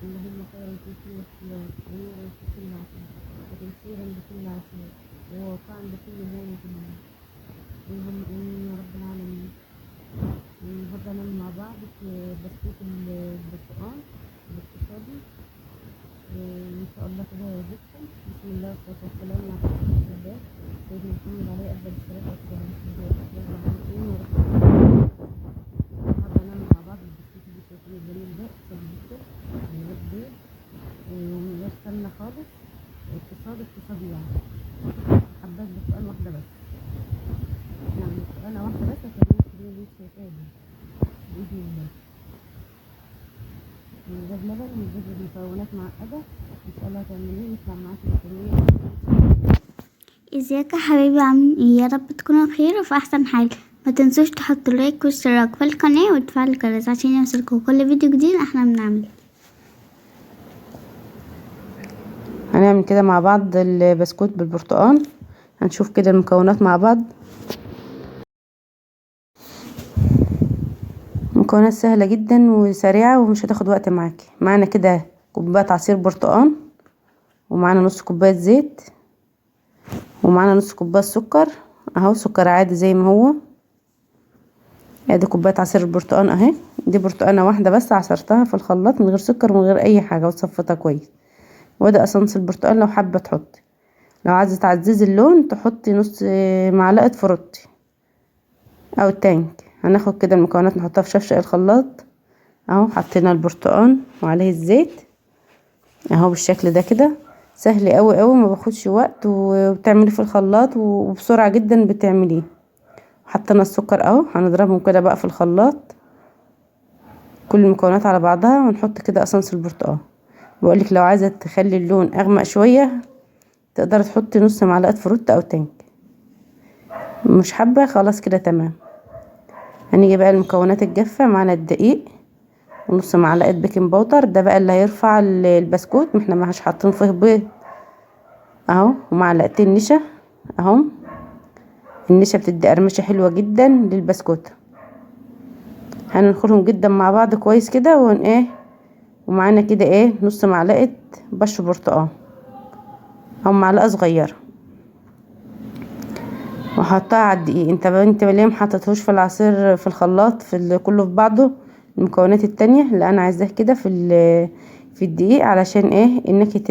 اللهم خيرا في كل اختلاف ونورا في كل عصر وتيسيرا لكل عسير ووقاء لكل هانة منه. اللهم آمين يا رب العالمين. النهارده هنعمل مع بعض بسكوت البرتقال الاقتصادي. إن شاء الله كده يعجبكم. بسم الله والصلاة والسلام على رسول الله سيدنا محمد عليه أفضل الصلاة والسلام. النهارده هنعمل مع بعض البسكوت اللي شايفينه الجميل ده اقتصادي جدا من غير بيض ومن غير سمنة خالص. اقتصادي يعني حبات برتقال واحدة بس، يعني برتقالة واحدة بس هتعمل الكمية اللي انت شايفاها دي بإذن الله، من غير لبن من غير مكونات معقدة. ان شاء الله هتعمليه يطلع معاكي الكمية. ازيك يا حبيبي، عامل ايه؟ يا رب تكونوا بخير وفي احسن حال. ما تنسوش تحطوا لايك واشتراك في القناة وتفعلوا الجرس عشان يوصلكوا كل فيديو جديد احنا بنعمله. هنعمل كده مع بعض البسكوت بالبرتقال. هنشوف كده المكونات مع بعض. مكونات سهلة جدا وسريعة ومش هتاخد وقت معاكي. معانا كده كوباية عصير برتقال، ومعانا نص كوباية زيت، ومعانا نص كوباية سكر اهو، سكر عادي زي ما هو. ادي كوباية عصير البرتقال اهي. دي برتقانة واحدة بس عصرتها في الخلاط من غير سكر ومن غير اي حاجة وصفتها كويس. وده اسانس البرتقال لو حابة تحطي، لو عايزة تعززي اللون تحطي نص معلقة فروتي او تانك. هناخد كده المكونات نحطها في شفشق الخلاط اهو. حطينا البرتقال وعليه الزيت اهو بالشكل ده كده. سهل قوي قوي، ما باخدش وقت وبتعمليه في الخلاط وبسرعة جدا بتعمليه. حطينا السكر اهو. هنضربهم كده بقى في الخلاط كل المكونات على بعضها، ونحط كده اسانس البرتقال. بقولك لو عايزة تخلي اللون اغمق شوية تقدر تحطي نص معلقة فروت او تانك، مش حابة خلاص كده تمام. هنيجي بقى المكونات الجافة. معانا الدقيق ونص معلقة بيكنج باودر، ده بقى اللي هيرفع البسكوت، ما احنا مش حاطين فيه بيض اهو. ومعلقتين نشا اهو. النشا بتدي قرمشة حلوة جدا للبسكوت. هننخلهم جدا مع بعض كويس كده ومعانا كده نص معلقة بشر برتقال او معلقة صغيرة، وحطها على الدقيق. انت ليه محطتهوش في العصير في الخلاط كله في بعضه المكونات التانية؟ اللي انا عايزاه كده في الدقيق علشان نكهة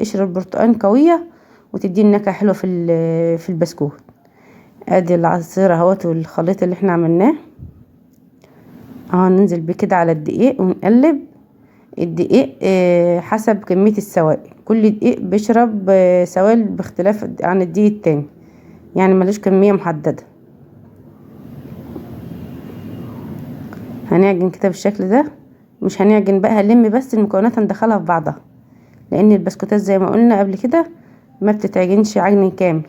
قشر البرتقال قوية وتدي نكهة حلوة في البسكوت. ادي العصير اهوت والخليط اللي احنا عملناه اهو. ننزل بيه كده على الدقيق ونقلب. الدقيق حسب كمية السوائل، كل دقيق بيشرب سوائل باختلاف عن الدقيق التاني، يعني ملوش كمية محددة. هنعجن كده بالشكل ده. مش هنعجن بقى، هنلم بس المكونات هندخلها في بعضها، لان البسكوتات زي ما قلنا قبل كده ما بتتعجنش عجن كامل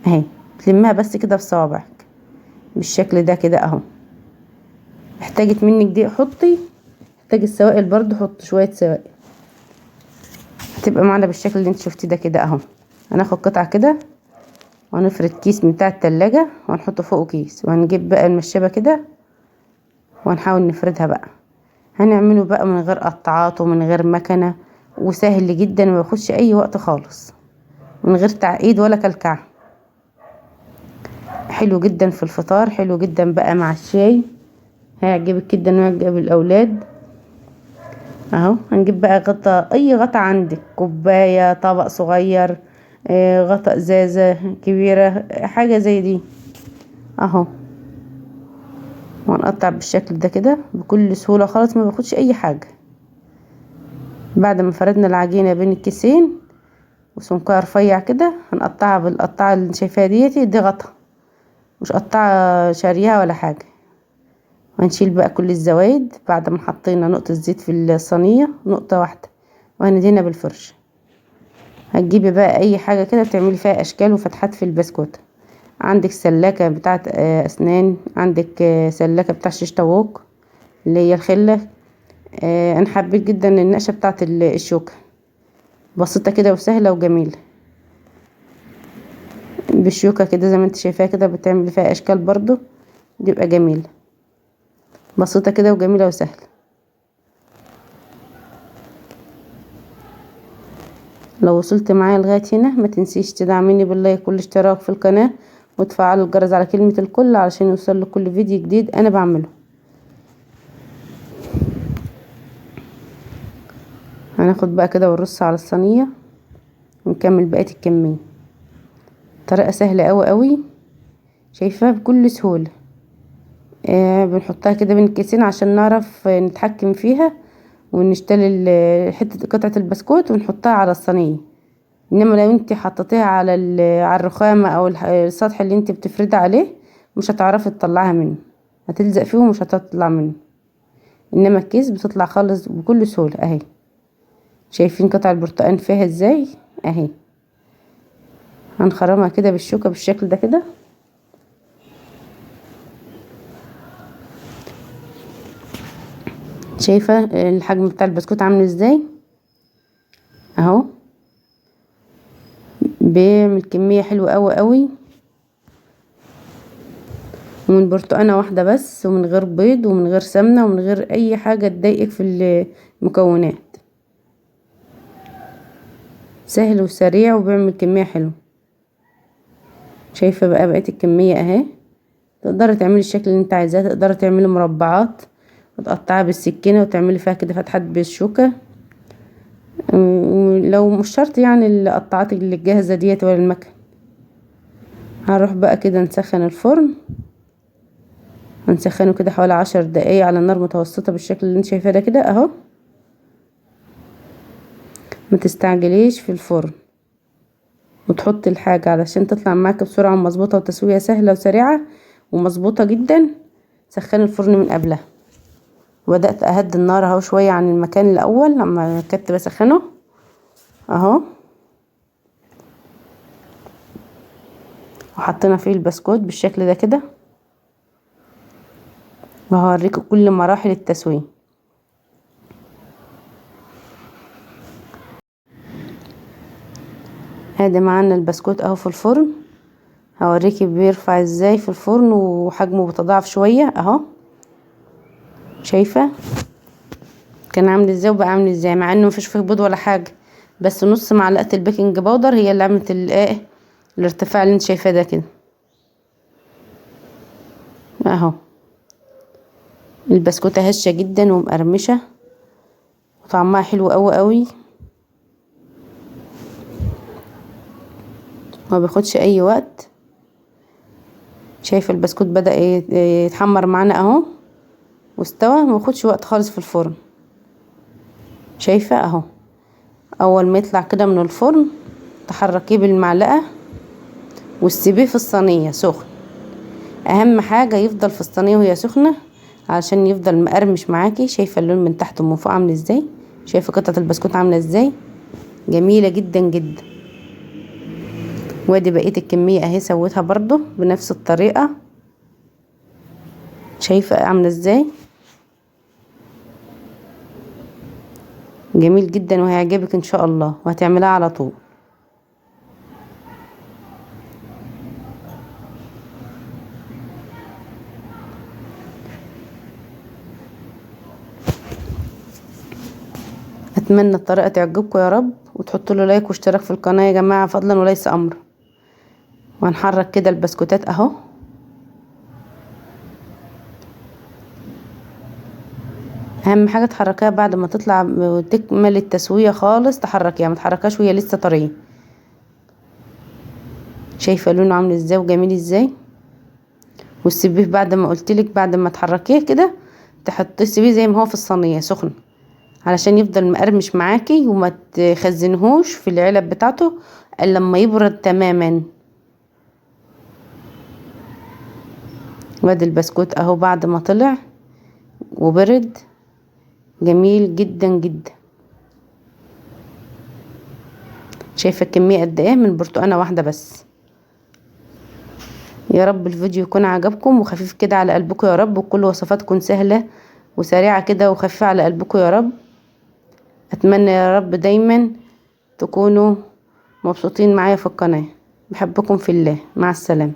اهي. تلمها بس كده بصوابعك بالشكل ده كده اهو. احتاجت منك دقيق حطي، احتاج السوائل برضو حط شوية سوائل، هتبقى معنا بالشكل اللي انت شفتيه ده كده اهو. هناخد قطعة كده وهنفرد كيس بتاع التلاجة وهنحطه فوقه كيس، وهنجيب بقى المشابة كده وهنحاول نفردها بقى. هنعمله بقى من غير قطعات ومن غير مكنة، وسهل جدا وما ياخدش اي وقت خالص، من غير تعقيد ولا كلكعة. حلو جدا في الفطار، حلو جدا بقى مع الشاي، هيعجبك جدا ويعجب الاولاد اهو. هنجيب بقى غطا، اي غطا عندك، كوباية، طبق صغير، غطا ازازة كبيرة، حاجة زي دي اهو. وهنقطع بالشكل ده كده بكل سهولة خالص، ما باخدش اي حاجة. بعد ما فردنا العجينة بين الكيسين وسمكها رفيع كده، هنقطعها بالقطعة اللي شايفاها دي غطا، مش قطعة شاريها ولا حاجة. وهنشيل بقى كل الزوايد بعد ما حطينا نقطة زيت في الصينية، نقطة واحدة، وهندهنها بالفرشة. هتجيبي بقى اي حاجة كده تعملي فيها اشكال وفتحات في البسكوت. عندك سلاكة بتاعت اسنان، عندك سلاكة بتاع شيش طاووق اللي هي الخلة. انا حبيت جدا النقشة بتاعت الشوكة، بسيطة كده وسهلة وجميلة. بالشوكة كده زي ما انت شايفاها كده بتعملي فيها اشكال برضو، بيبقى جميلة، بسيطة كده وجميلة وسهلة. لو وصلت معايا لغاية هنا ما تنسيش تدعميني باللايك والاشتراك في القناة وتفعلوا الجرس على كلمة الكل علشان يوصل كل فيديو جديد انا بعمله. هناخد بقى كده ونرص على الصينية ونكمل بقية الكمية. طريقة سهلة قوي شايفاها بكل سهولة. بنحطها كده بين الكيسين عشان نعرف نتحكم فيها ونشتري حتة قطعة البسكوت ونحطها على الصينية. انما لو انت حطيتيها على الرخامة او السطح اللي انت بتفردي عليه مش هتعرفي تطلعها منه، هتلزق فيه ومش هتطلع منه. انما الكيس بتطلع خالص بكل سهولة اهي. شايفين قطع البرتقال فيها ازاي اهي. هنخرمها كده بالشوكة بالشكل ده كده. شايفة الحجم بتاع البسكوت عامل ازاي اهو. بيعمل كمية حلوة قوي ومن برتقانة واحدة بس ومن غير بيض ومن غير سمنة ومن غير اي حاجة تضايقك في المكونات. سهل وسريع وبيعمل كمية حلوة. شايفة بقى بقية الكمية اهي. تقدري تعملي الشكل اللي انت عايزاه، تقدري تعملي مربعات وتقطعها بالسكينة وتعملي فيها كده فتحات بالشوكة. لو مش شرط يعني القطعات اللي الجاهزة ديت ولا المكن. هنروح بقى كده نسخن الفرن. هنسخنه كده حوالي 10 دقايق على نار متوسطة بالشكل اللي انت شايفاه ده كده اهو. ما تستعجليش في الفرن وتحطي الحاجة علشان تطلع معاك بسرعة ومظبوطة وتسوية سهلة وسريعة ومظبوطة جدا. سخني الفرن من قبلها. وبدأت اهدي النار اهو شوية عن المكان الاول لما كنت بسخنه اهو. وحطينا فيه البسكوت بالشكل ده كده وهوريكم كل مراحل التسوية. ادي معانا البسكوت اهو في الفرن. هوريكي بيرفع ازاي في الفرن وحجمه بيتضاعف شوية اهو. شايفة كان عامل ازاي وبقى عامل ازاي مع انه مفيش فيه بيض ولا حاجة، بس نص معلقة البيكنج باودر هي اللي عملت الارتفاع اللي انت شايفاه ده كده اهو. البسكوتة هشة جدا ومقرمشة وطعمها حلو قوي ما بياخدش اي وقت. شايفة البسكوت بدأ يتحمر معانا اهو واستوى، ما بياخدش وقت خالص في الفرن. شايفة اهو. اول ما يطلع كده من الفرن تحركيه بالمعلقة وتسيبيه في الصينية سخن. اهم حاجة يفضل في الصينية وهي سخنة علشان يفضل مقرمش معاكي. شايفة اللون من تحت ومن فوق عامل ازاي. شايفة قطعة البسكوت عاملة ازاي جميلة جدا. وادي بقية الكمية اهي سويتها برضو بنفس الطريقة. شايفة عاملة ازاي جميل جدا وهيعجبك ان شاء الله وهتعملها على طول. اتمنى الطريقة تعجبكم يا رب وتحطوا له لايك واشتراك في القناة يا جماعة فضلا وليس امر. وهنحرك كده البسكوتات اهو. اهم حاجة تحركيها بعد ما تطلع وتكمل التسوية خالص تحركيها، ما تحركهاش وهي لسه طرية. شايفة لونه عامل ازاي وجميل ازاي. وتسيبيه بعد ما قلتلك بعد ما تحركيه كده تسيبيه زي ما هو في الصينية سخن علشان يفضل مقرمش معاكي وما تخزنهوش في العلب بتاعته الا لما يبرد تماما. وادي البسكوت اهو بعد ما طلع وبرد جميل جدا. شايفة الكمية قد ايه من برتقانة واحدة بس. يا رب الفيديو يكون عجبكم وخفيف كده على قلبكم يا رب وكل وصفاتكم سهلة وسريعة كده وخفيفة على قلبكم يا رب. اتمنى يا رب دايما تكونوا مبسوطين معايا في القناة. بحبكم في الله. مع السلامة.